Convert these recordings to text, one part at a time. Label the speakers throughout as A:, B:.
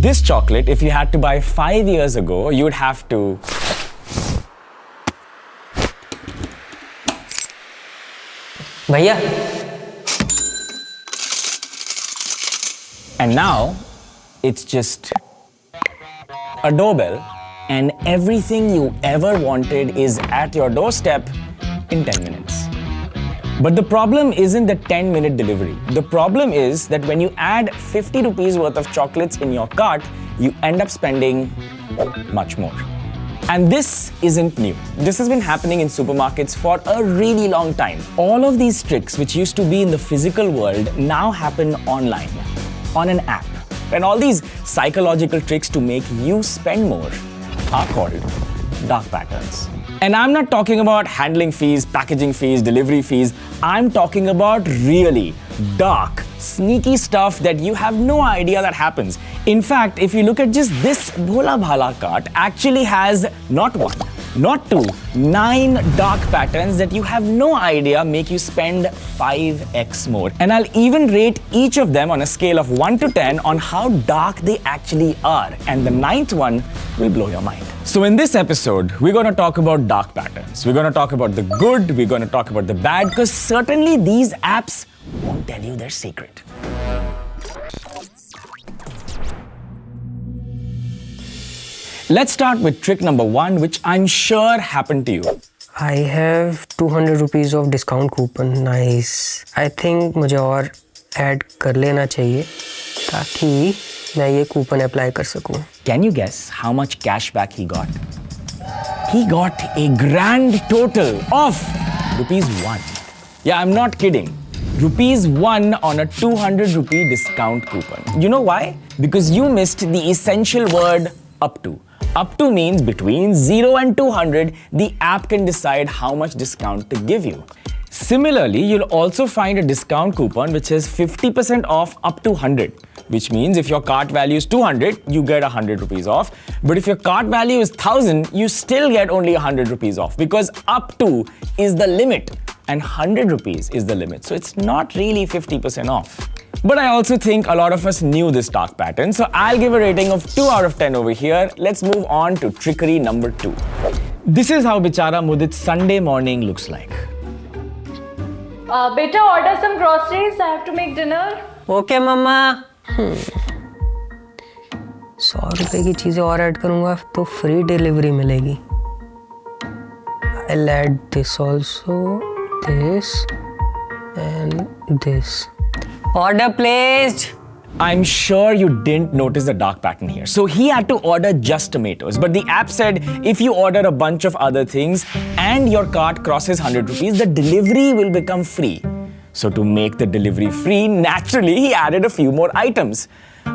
A: This chocolate, if you had to buy 5 years ago, you would have to...
B: भैया.
A: And now, it's just a doorbell and everything you ever wanted is at your doorstep in 10 minutes. But the problem isn't the 10-minute delivery. The problem is that when you add 50 rupees worth of chocolates in your cart, you end up spending much more. And this isn't new. This has been happening in supermarkets for a really long time. All of these tricks, which used to be in the physical world, now happen online, on an app. And all these psychological tricks to make you spend more are called dark patterns. And I'm not talking about handling fees, packaging fees, delivery fees. I'm talking about really dark, sneaky stuff that you have no idea that happens. In fact, if you look at just this Bhola Bhala cart, actually has not one, not two, 9 dark patterns that you have no idea make you spend 5x more. And I'll even rate each of them on a scale of 1 to 10 on how dark they actually are. And the 9th one will blow your mind. So in this episode, we're going to talk about dark patterns. We're going to talk about the good, we're going to talk about the bad, because certainly these apps won't tell you their secret. Let's start with trick number 1, which I'm sure happened to you.
B: I have 200 rupees of discount coupon. Nice. I think मुझे और add कर लेना चाहिए ताकि मैं ये coupon apply कर सकूं.
A: Can you guess how much cash back he got? He got a grand total of rupees 1. Yeah, I'm not kidding. Rupees 1 on a 200 rupee discount coupon. You know why? Because you missed the essential word up to. Up to means between 0 and 200, the app can decide how much discount to give you. Similarly, you'll also find a discount coupon which is 50% off up to 100, which means if your cart value is 200, you get 100 rupees off. But if your cart value is 1000, you still get only 100 rupees off because up to is the limit and 100 rupees is the limit. So it's not really 50% off. But I also think a lot of us knew this dark pattern, so I'll give a rating of 2 out of 10 over here. Let's move on to trickery number 2. This is how Bichara Mudit's Sunday morning looks like.
C: Beta, order some groceries. I have to make dinner.
B: Okay, Mama. 100 रुपए की चीजें और add करूंगा तो free delivery मिलेगी. I'll add this also, this and this. Order placed.
A: I'm sure you didn't notice the dark pattern here. So he had to order just tomatoes, but the app said if you order a bunch of other things and your cart crosses 100 rupees, the delivery will become free. So to make the delivery free, naturally he added a few more items.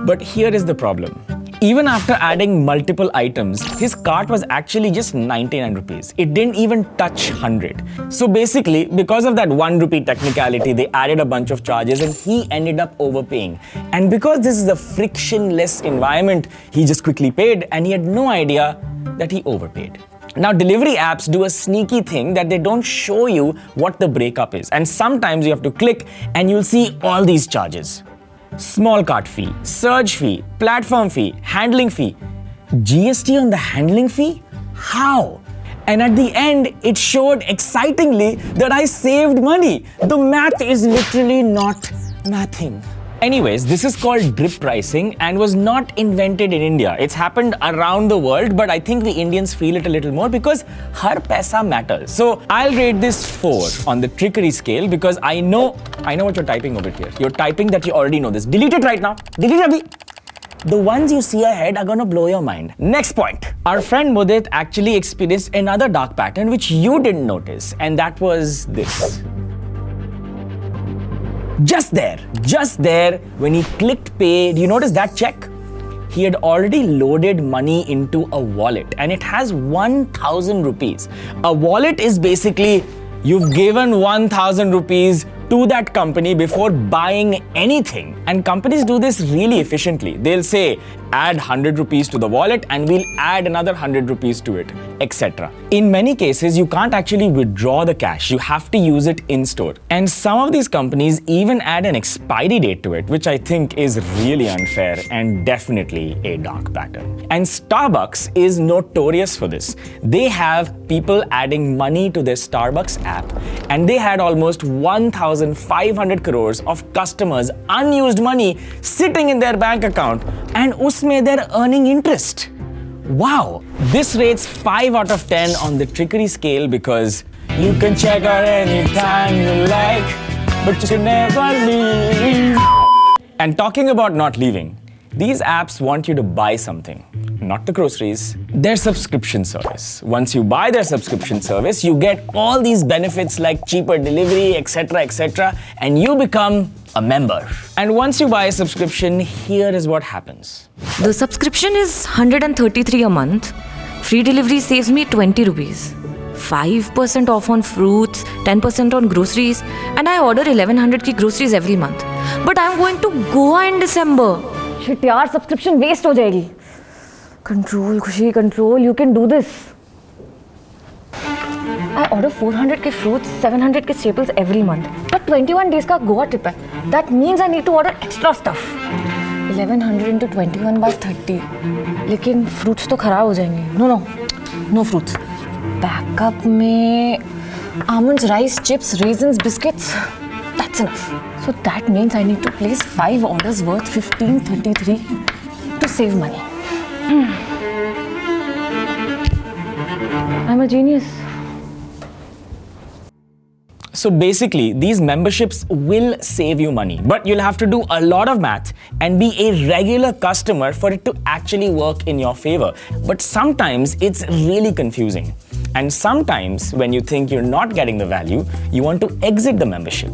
A: But here is the problem. Even after adding multiple items, his cart was actually just 99 rupees. It didn't even touch 100. So basically, because of that 1 rupee technicality, they added a bunch of charges and he ended up overpaying. And because this is a frictionless environment, he just quickly paid and he had no idea that he overpaid. Now, delivery apps do a sneaky thing that they don't show you what the breakup is. And sometimes you have to click and you'll see all these charges. Small cart fee, surge fee, platform fee, handling fee. GST on the handling fee? How? And at the end, it showed excitingly that I saved money. The math is literally not mathing. Anyways, this is called drip pricing and was not invented in India. It's happened around the world, but I think we Indians feel it a little more because har paisa matters. So I'll rate this 4 on the trickery scale because I know what you're typing over here. You're typing that you already know this. Delete it right now. Delete it, abhi. The ones you see ahead are gonna blow your mind. Next point. Our friend Mudit actually experienced another dark pattern which you didn't notice, and that was this. Just there, when he clicked pay, do you notice that check? He had already loaded money into a wallet and it has 1000 rupees. A wallet is basically you've given 1000 rupees to that company before buying anything. And companies do this really efficiently. They'll say, add 100 rupees to the wallet and we'll add another 100 rupees to it, etc. In many cases, you can't actually withdraw the cash. You have to use it in store. And some of these companies even add an expiry date to it, which I think is really unfair and definitely a dark pattern. And Starbucks is notorious for this. They have people adding money to their Starbucks app, and they had almost 1,500 crores of customers' unused money sitting in their bank account, and usme they're earning interest. Wow, this rates 5 out of 10 on the trickery scale because you can check out anytime you like, but you never leave. And talking about not leaving, these apps want you to buy something, not the groceries, their subscription service. Once you buy their subscription service, you get all these benefits like cheaper delivery, etc., and you become a member. And once you buy a subscription, here is what happens.
D: The subscription is 133 a month. Free delivery saves me 20 rupees. 5% off on fruits, 10% on groceries, and I order 1100 ki groceries every month. But I'm going to Goa in December.
C: Shit यार, subscription waste हो जाएगी. Control, Khushi, control. You can do this. I order 400 के fruits, 700 के staples every month. But 21 days का Goa trip है. That means I need to order extra stuff. 1100 into 21 by 30. लेकिन fruits तो खराब हो जाएंगे. No fruits. Backup में almonds, rice, chips, raisins, biscuits. That's enough. So that means I need to place 5 orders worth 1533 to save money. I'm a genius.
A: So basically, these memberships will save you money, but you'll have to do a lot of math and be a regular customer for it to actually work in your favor. But sometimes it's really confusing. And sometimes when you think you're not getting the value, you want to exit the membership.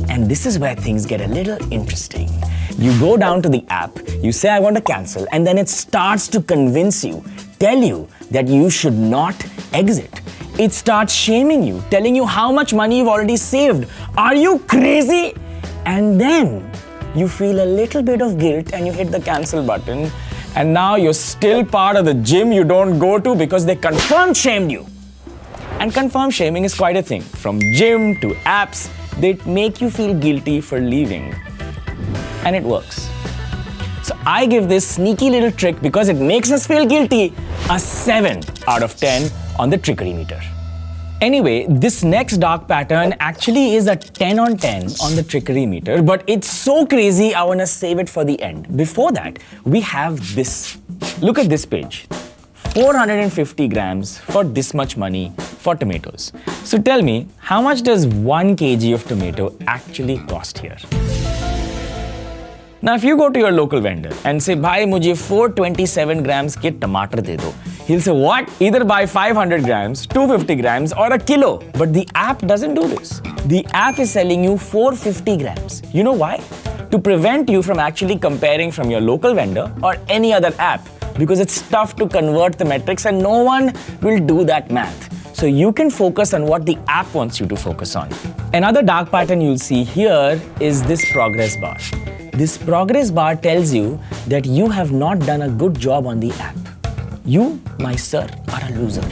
A: And this is where things get a little interesting. You go down to the app, you say, I want to cancel, and then it starts to convince you, tell you that you should not exit. It starts shaming you, telling you how much money you've already saved. Are you crazy? And then you feel a little bit of guilt and you hit the cancel button. And now you're still part of the gym you don't go to because they confirm shamed you. And confirm shaming is quite a thing. From gym to apps, they make you feel guilty for leaving. And it works. So I give this sneaky little trick because it makes us feel guilty a 7 out of 10 on the trickery meter. Anyway, this next dark pattern actually is a 10 on 10 on the trickery meter, but it's so crazy I want to save it for the end. Before that, we have this. Look at this page. 450 grams for this much money for tomatoes. So tell me, how much does 1 kg of tomato actually cost here? Now, if you go to your local vendor and say, "Bhai, mujhe 427 grams ke tomato de do," he'll say, "What? Either buy 500 grams, 250 grams, or a kilo." But the app doesn't do this. The app is selling you 450 grams. You know why? To prevent you from actually comparing from your local vendor or any other app, because it's tough to convert the metrics and no one will do that math. So you can focus on what the app wants you to focus on. Another dark pattern you'll see here is this progress bar. This progress bar tells you that you have not done a good job on the app. You, my sir, are a loser.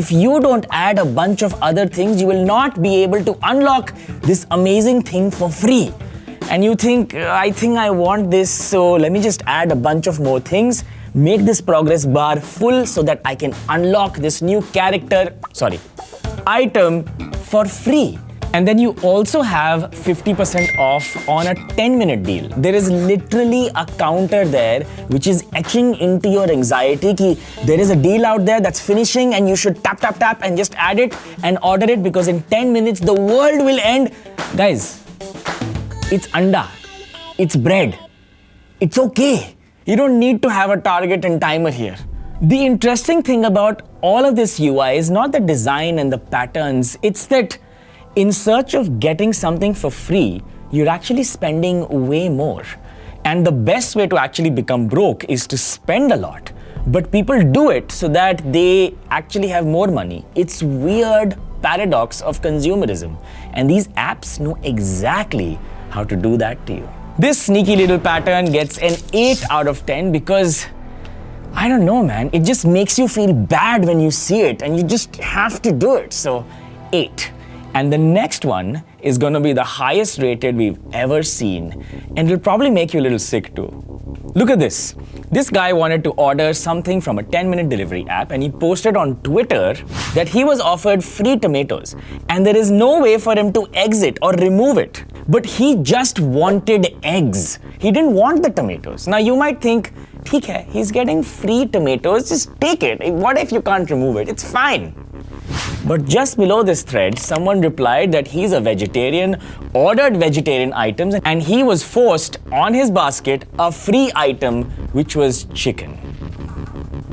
A: If you don't add a bunch of other things, you will not be able to unlock this amazing thing for free. And you think, I think I want this, so let me just add a bunch of more things, make this progress bar full so that I can unlock this new item for free. And then you also have 50% off on a 10-minute deal. There is literally a counter there which is etching into your anxiety ki there is a deal out there that's finishing and you should tap and just add it and order it because in 10 minutes the world will end. Guys, it's anda, it's bread, it's okay. You don't need to have a target and timer here. The interesting thing about all of this UI is not the design and the patterns, it's that in search of getting something for free, you're actually spending way more. And the best way to actually become broke is to spend a lot. But people do it so that they actually have more money. It's weird paradox of consumerism. And these apps know exactly how to do that to you. This sneaky little pattern gets an 8 out of 10 because I don't know, man. It just makes you feel bad when you see it and you just have to do it. So 8. And the next one is going to be the highest rated we've ever seen. And it'll probably make you a little sick too. Look at this. This guy wanted to order something from a 10-minute delivery app and he posted on Twitter that he was offered free tomatoes and there is no way for him to exit or remove it. But he just wanted eggs. He didn't want the tomatoes. Now you might think, theek hai, he's getting free tomatoes, just take it. What if you can't remove it? It's fine. But just below this thread, someone replied that he's a vegetarian, ordered vegetarian items, and he was forced on his basket a free item, which was chicken.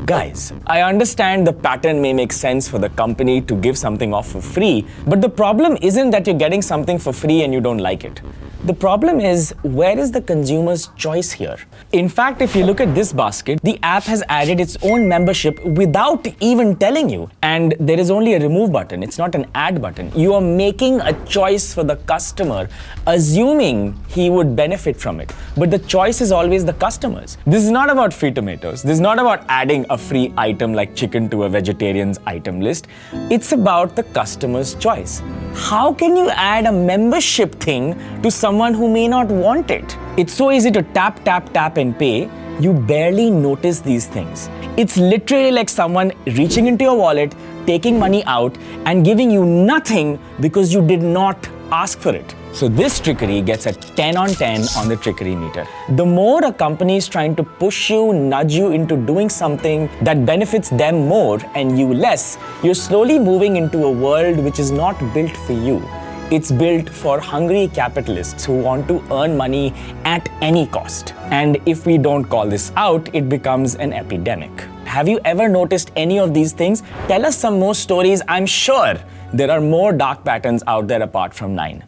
A: Guys, I understand the pattern may make sense for the company to give something off for free, but the problem isn't that you're getting something for free and you don't like it. The problem is, where is the consumer's choice here? In fact, if you look at this basket, the app has added its own membership without even telling you. And there is only a remove button. It's not an add button. You are making a choice for the customer, assuming he would benefit from it. But the choice is always the customer's. This is not about free tomatoes. This is not about adding a free item like chicken to a vegetarian's item list. It's about the customer's choice. How can you add a membership thing to someone who may not want it? It's so easy to tap, tap, tap and pay. You barely notice these things. It's literally like someone reaching into your wallet, taking money out and giving you nothing because you did not ask for it. So this trickery gets a 10 on 10 on the trickery meter. The more a company is trying to push you, nudge you into doing something that benefits them more and you less, you're slowly moving into a world which is not built for you. It's built for hungry capitalists who want to earn money at any cost. And if we don't call this out, it becomes an epidemic. Have you ever noticed any of these things? Tell us some more stories. I'm sure there are more dark patterns out there apart from 9.